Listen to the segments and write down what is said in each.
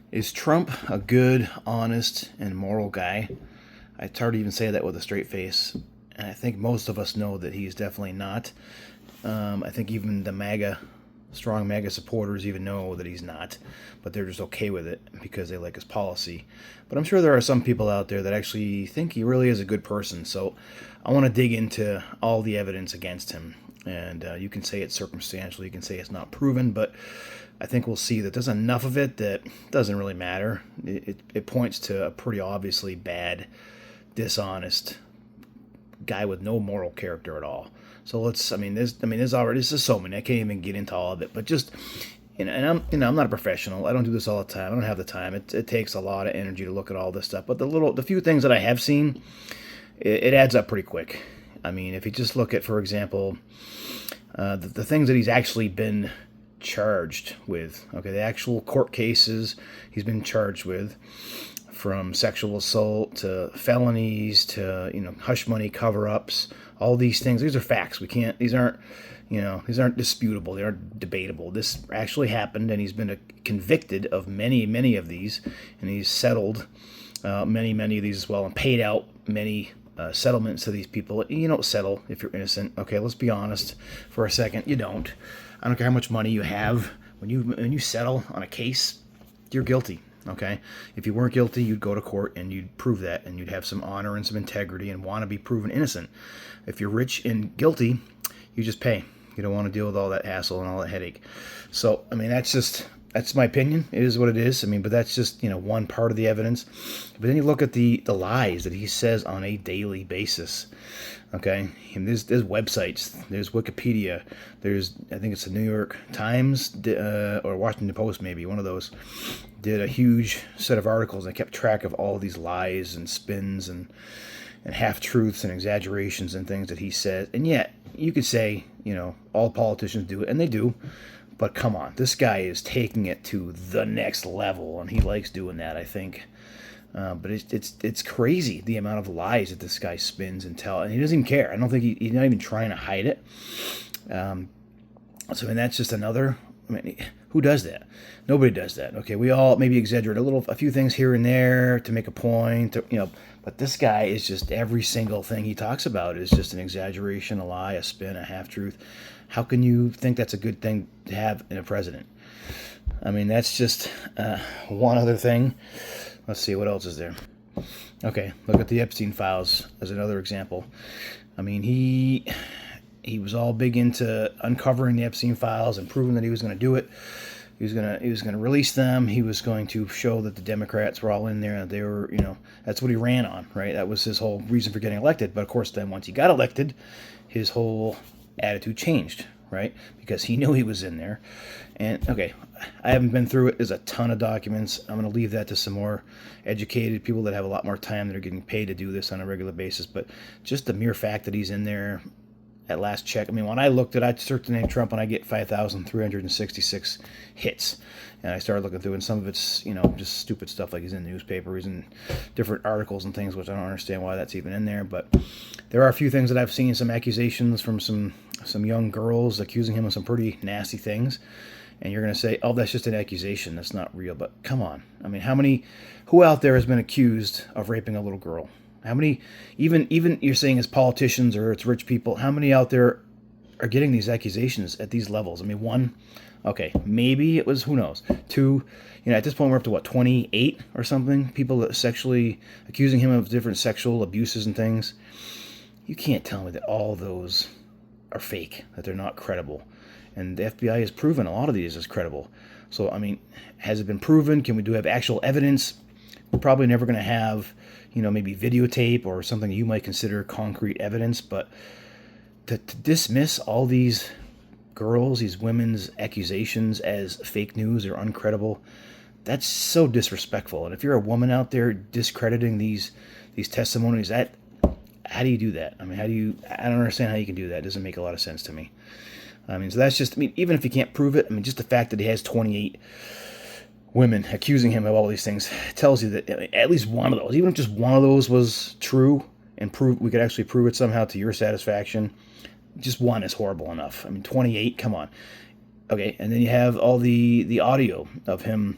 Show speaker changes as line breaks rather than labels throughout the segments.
Is Trump a good, honest, and moral guy? It's hard to even say that with a straight face. And I think most of us know that he's definitely not. I think even the strong MAGA supporters even know that he's not, but they're just okay with it because they like his policy. But I'm sure there are some people out there that actually think he really is a good person. So I want to dig into all the evidence against him. And you can say it's circumstantial, you can say it's not proven, but I think we'll see that there's enough of it that doesn't really matter. It points to a pretty obviously bad, dishonest guy with no moral character at all. So there's just so many. I can't even get into all of it, but just, I'm not a professional. I don't do this all the time. I don't have the time. It takes a lot of energy to look at all this stuff. But the few things that I have seen, it adds up pretty quick. I mean, if you just look at, for example, the things that he's actually been charged with, okay, the actual court cases he's been charged with, from sexual assault to felonies to hush money cover-ups, all these things. These are facts. We can't. These aren't disputable. They aren't debatable. This actually happened, and he's been convicted of many of these, and he's settled many of these as well, and paid out many settlements to these people. You don't settle if you're innocent. Okay, let's be honest for a second. You don't. I don't care how much money you have. When you settle on a case, you're guilty. Okay, if you weren't guilty, you'd go to court and you'd prove that, and you'd have some honor and some integrity and want to be proven innocent. If you're rich and guilty, you just pay. You don't want to deal with all that hassle and all that headache. So, I mean, that's my opinion. It is what it is. I mean, but that's just one part of the evidence. But then you look at the lies that he says on a daily basis. Okay, and there's websites, there's Wikipedia, I think it's the New York Times or Washington Post, maybe one of those, did a huge set of articles and kept track of all these lies and spins and half truths and exaggerations and things that he says. And yet you could say all politicians do it, and they do. But come on, this guy is taking it to the next level, and he likes doing that, I think. But it's crazy the amount of lies that this guy spins and tells, and he doesn't even care. I don't think he's not even trying to hide it. That's just another. Who does that? Nobody does that. Okay, we all maybe exaggerate a few things here and there to make a point. But this guy is just, every single thing he talks about is just an exaggeration, a lie, a spin, a half truth. How can you think that's a good thing to have in a president? I mean, that's just one other thing. Let's see, what else is there? Okay, look at the Epstein files as another example. I mean, he was all big into uncovering the Epstein files and proving that he was going to do it. He was going to release them. He was going to show that the Democrats were all in there, and they were, that's what he ran on, right? That was his whole reason for getting elected. But of course, then once he got elected, his whole attitude changed, right? Because he knew he was in there. And okay, I haven't been through it. There's a ton of documents. I'm going to leave that to some more educated people that have a lot more time, that are getting paid to do this on a regular basis. But just the mere fact that he's in there at last check. I mean, when I searched the name Trump, and I get 5,366 hits. And I started looking through, and some of it's, just stupid stuff, like he's in the newspaper, he's in different articles and things, which I don't understand why that's even in there. But there are a few things that I've seen, some accusations from some young girls accusing him of some pretty nasty things. And you're going to say, oh, that's just an accusation, that's not real. But come on. I mean, who out there has been accused of raping a little girl? How many, even you're saying it's politicians or it's rich people, how many out there are getting these accusations at these levels? I mean, one, okay, maybe it was, who knows? Two, at this point we're up to 28 or something, people that sexually accusing him of different sexual abuses and things. You can't tell me that all those are fake, that they're not credible. And the FBI has proven a lot of these as credible. So, I mean, has it been proven? Can we have actual evidence? We're probably never going to have, maybe videotape or something you might consider concrete evidence. But to dismiss all these girls, these women's accusations as fake news or uncredible, that's so disrespectful. And if you're a woman out there discrediting these testimonies, how do you do that? I mean, I don't understand how you can do that. It doesn't make a lot of sense to me. I mean, so that's just, even if you can't prove it, just the fact that he has 28 women accusing him of all these things tells you that at least one of those, even if just one of those was true and we could actually prove it somehow to your satisfaction, just one is horrible enough. 28, come on. Okay, and then you have all the audio of him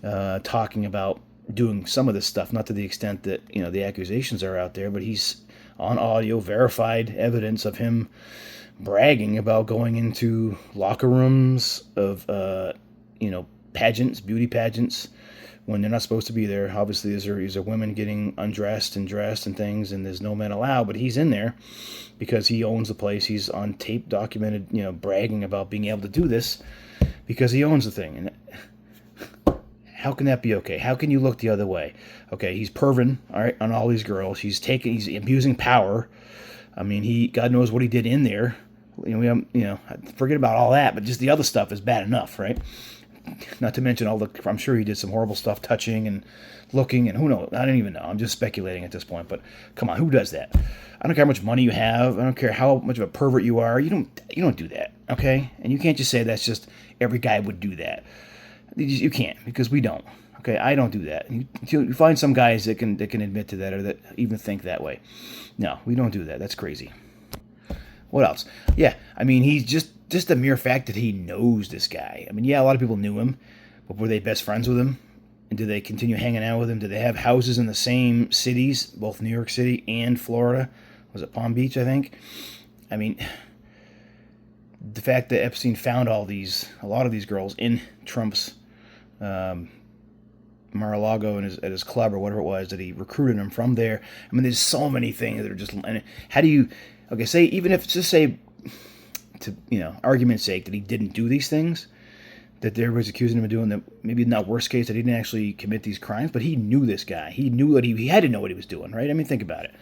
talking about doing some of this stuff, not to the extent that the accusations are out there, but he's on audio, verified evidence of him bragging about going into locker rooms of pageants, beauty pageants, when they're not supposed to be there. Obviously, these are women getting undressed and dressed and things, and there's no men allowed. But he's in there because he owns the place. He's on tape, documented, bragging about being able to do this because he owns the thing. And how can that be okay? How can you look the other way? Okay, he's perving, all right, on all these girls. He's abusing power. I mean, God knows what he did in there. Forget about all that, but just the other stuff is bad enough, right? Not to mention I'm sure he did some horrible stuff, touching and looking, and who knows? I don't even know. I'm just speculating at this point, but come on, who does that? I don't care how much money you have. I don't care how much of a pervert you are. You don't do that, okay? And you can't just say that's just every guy would do that. You can't, because we don't. Okay, I don't do that. You find some guys that can admit to that, or that even think that way. No, we don't do that. That's crazy. What else? Yeah, I mean, he's just the mere fact that he knows this guy. I mean, yeah, a lot of people knew him, but were they best friends with him? And did they continue hanging out with him? Did they have houses in the same cities, both New York City and Florida? Was it Palm Beach, I think? I mean, the fact that Epstein found a lot of these girls in Trump's Mar-a-Lago and at his club or whatever it was, that he recruited them from there. I mean, there's so many things that are just. And how do you? Okay, say even if just say, to argument's sake, that he didn't do these things, that everybody's accusing him of doing, that maybe not worst case that he didn't actually commit these crimes, but he knew this guy. He knew what he had to know what he was doing, right? I mean, think about it.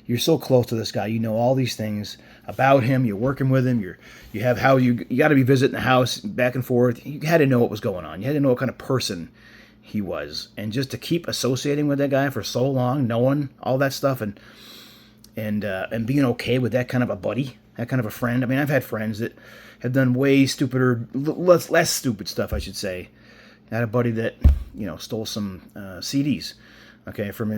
You're so close to this guy. You know all these things about him. You're working with him. You got to be visiting the house back and forth. You had to know what was going on. You had to know what kind of person he was, and just to keep associating with that guy for so long, knowing all that stuff, and being okay with that kind of a buddy, that kind of a friend. I mean, I've had friends that have done way stupider, less stupid stuff, I should say. I had a buddy that stole some CDs, okay, from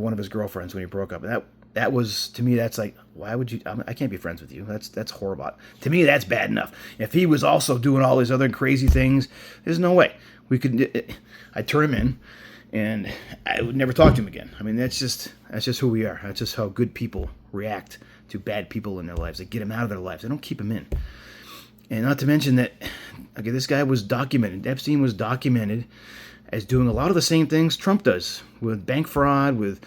one of his girlfriends when he broke up. And that was, to me, that's like, why would you? I can't be friends with you. That's horrible. To me, that's bad enough. If he was also doing all these other crazy things, there's no way we could. I'd turn him in, and I would never talk to him again. I mean, that's just who we are. That's just how good people react to bad people in their lives. They get them out of their lives. They don't keep them in. And not to mention that, okay, this guy was documented. Epstein was documented as doing a lot of the same things Trump does, with bank fraud, with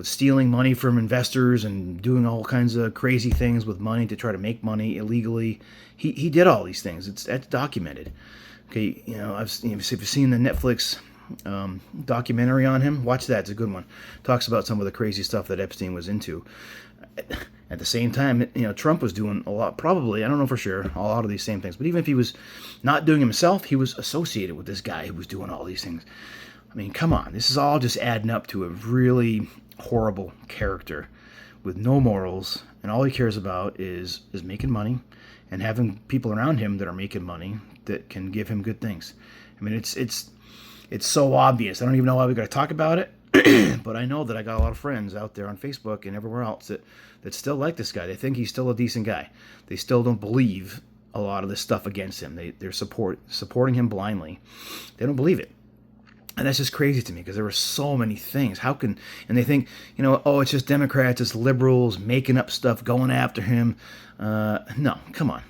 stealing money from investors, and doing all kinds of crazy things with money to try to make money illegally. He did all these things. That's documented. Okay, if you've seen the Netflix documentary on him, watch that. It's a good one. Talks about some of the crazy stuff that Epstein was into. At the same time, Trump was doing a lot, probably, I don't know for sure, a lot of these same things. But even if he was not doing himself, he was associated with this guy who was doing all these things. I mean, come on. This is all just adding up to a really horrible character with no morals, and all he cares about is making money and having people around him that are making money that can give him good things. I mean, it's so obvious. I don't even know why we got to talk about it. But I know that I got a lot of friends out there on Facebook and everywhere else that still like this guy. They think he's still a decent guy. They still don't believe a lot of this stuff against him. They're supporting him blindly. They don't believe it. And that's just crazy to me, because there were so many things. And they think, it's just Democrats, it's liberals making up stuff, going after him. No, come on.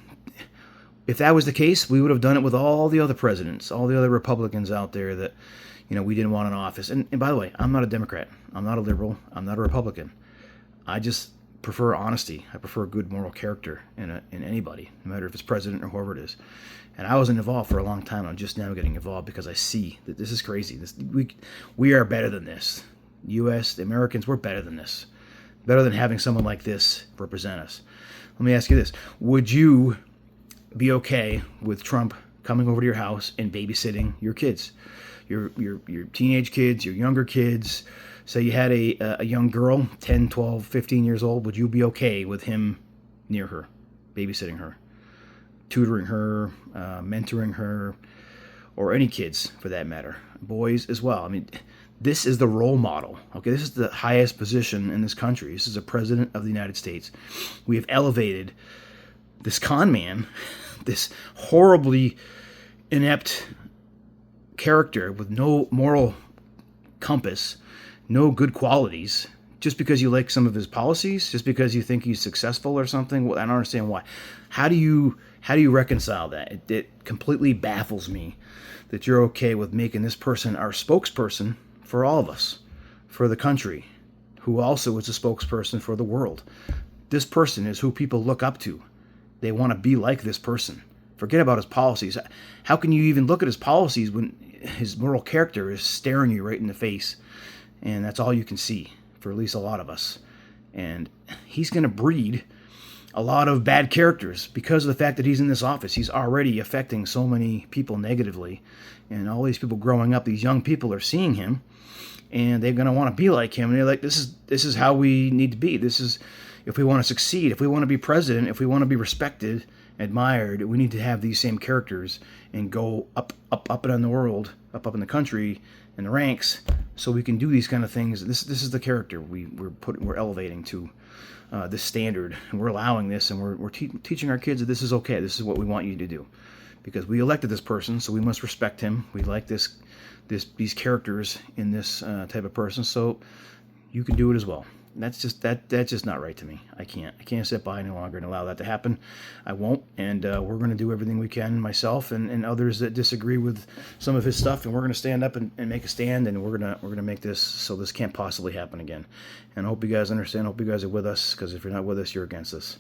If that was the case, we would have done it with all the other presidents, all the other Republicans out there that, we didn't want in office. And by the way, I'm not a Democrat. I'm not a liberal. I'm not a Republican. I just prefer honesty. I prefer good moral character in anybody, no matter if it's president or whoever it is. And I wasn't involved for a long time. I'm just now getting involved because I see that this is crazy. We are better than this. U.S., the Americans, we're better than this. Better than having someone like this represent us. Let me ask you this. Would you be okay with Trump coming over to your house and babysitting your kids? Your teenage kids, your younger kids. Say you had a young girl, 10, 12, 15 years old. Would you be okay with him near her, babysitting her, tutoring her, mentoring her, or any kids for that matter, boys as well? I mean, this is the role model. Okay, this is the highest position in this country. This is a president of the United States. We have elevated this con man, this horribly inept character with no moral compass, no good qualities, just because you like some of his policies, just because you think he's successful or something. Well, I don't understand why. How do you reconcile that? It completely baffles me that you're okay with making this person our spokesperson for all of us, for the country, who also is a spokesperson for the world. This person is who people look up to. They want to be like this person. Forget about his policies. How can you even look at his policies when his moral character is staring you right in the face? And that's all you can see for at least a lot of us. And he's going to breed a lot of bad characters because of the fact that he's in this office. He's already affecting so many people negatively. And all these people growing up, these young people are seeing him, and they're going to want to be like him. And they're like, this is how we need to be. This is, if we want to succeed, if we want to be president, if we want to be respected, admired, we need to have these same characters and go up in the world, up in the country, in the ranks, so we can do these kind of things. This is the character we're elevating to this standard, and we're allowing this, and we're teaching our kids that this is okay. This is what we want you to do, because we elected this person, so we must respect him. We like these characters in this type of person, so you can do it as well. That's just not right to me. I can't sit by any longer and allow that to happen. I won't, and we're going to do everything we can, myself and others that disagree with some of his stuff, and we're going to stand up and make a stand, and we're gonna make this so this can't possibly happen again. And I hope you guys understand. I hope you guys are with us, because if you're not with us, you're against us.